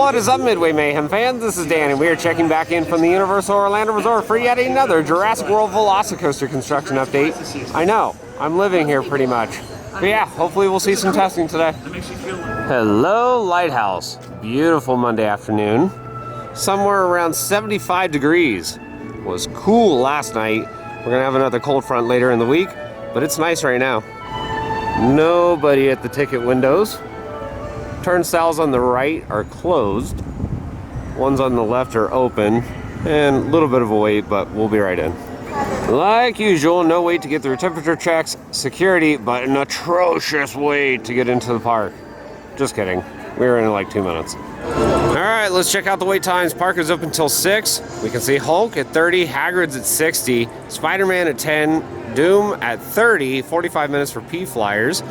What is up, Midway Mayhem fans? This is Dan, and we are checking back in from the Universal Orlando Resort for yet another Jurassic World VelociCoaster construction update. I know, I'm living here pretty much. But yeah, hopefully we'll see some testing today. Hello, Lighthouse. Beautiful Monday afternoon. Somewhere around 75 degrees. It was cool last night. We're gonna have another cold front later in the week, but it's nice right now. Nobody at the ticket windows. Turnstiles on the right are closed. Ones on the left are open. And a little bit of a wait, but we'll be right in. Like usual, no wait to get through temperature checks, security, but an atrocious wait to get into the park. Just kidding. We were in like 2 minutes. Alright, let's check out the wait times. Park is open until 6. We can see Hulk at 30, Hagrid's at 60, Spider-Man at 10, Doom at 30, 45 minutes for P-Flyers.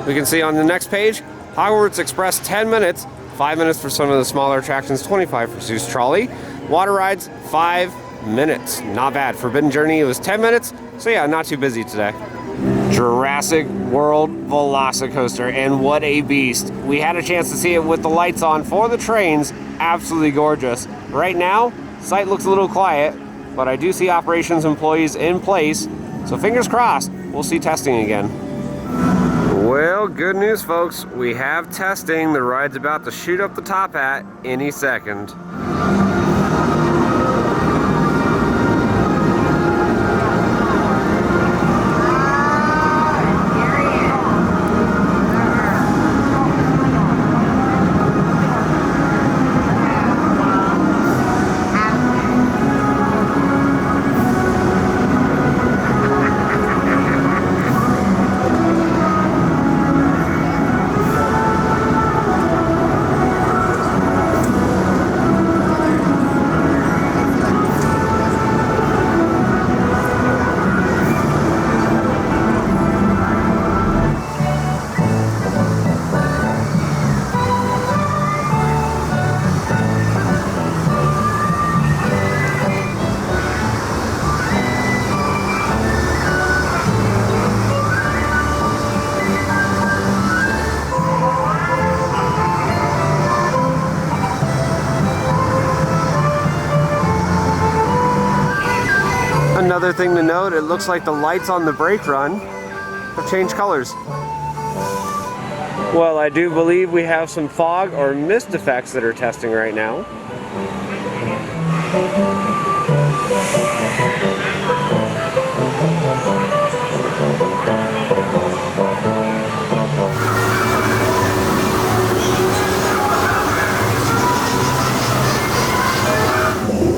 We can see on the next page, Hogwarts Express 10 minutes, 5 minutes for some of the smaller attractions, 25 for Zeus Trolley. Water rides, 5 minutes. Not bad. Forbidden Journey, it was 10 minutes, so yeah, not too busy today. Jurassic World VelociCoaster, and what a beast. We had a chance to see it with the lights on for the trains. Absolutely gorgeous. Right now, site looks a little quiet, but I do see operations employees in place, so fingers crossed, we'll see testing again. Well, good news, folks. We have testing. The ride's about to shoot up the top hat any second. Another thing to note, it looks like the lights on the brake run have changed colors. Well, I do believe we have some fog or mist effects that are testing right now.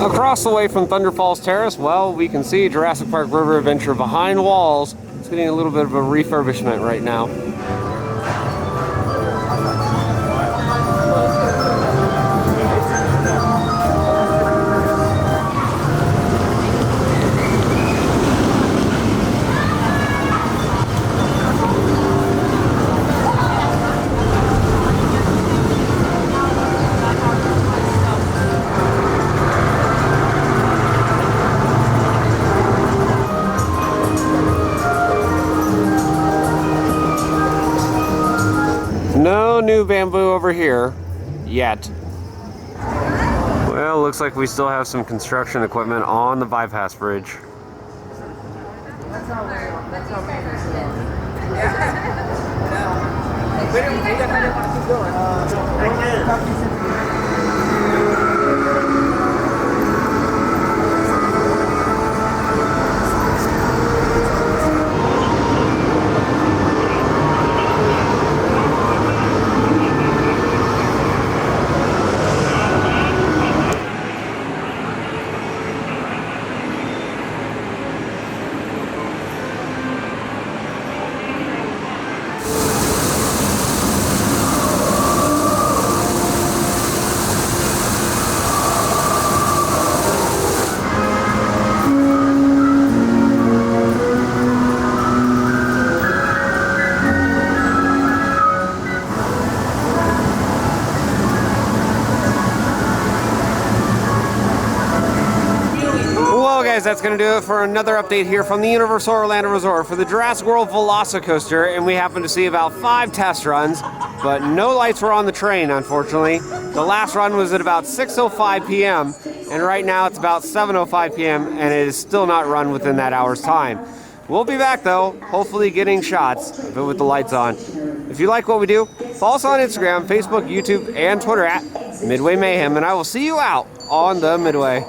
Across the way from Thunder Falls Terrace, well, we can see Jurassic Park River Adventure behind walls. It's getting a little bit of a refurbishment right now. No new bamboo over here, yet. Well, looks like we still have some construction equipment on the bypass bridge. guys, that's going to do it for another update here from the Universal Orlando Resort for the Jurassic World VelociCoaster, and we happened to see about 5 test runs, but no lights were on the train, unfortunately. The last run was at about 6:05 p.m., and right now it's about 7:05 p.m., and it is still not run within that hour's time. We'll be back, though, hopefully getting shots of it with the lights on. If you like what we do, follow us on Instagram, Facebook, YouTube, and Twitter at Midway Mayhem, and I will see you out on the Midway.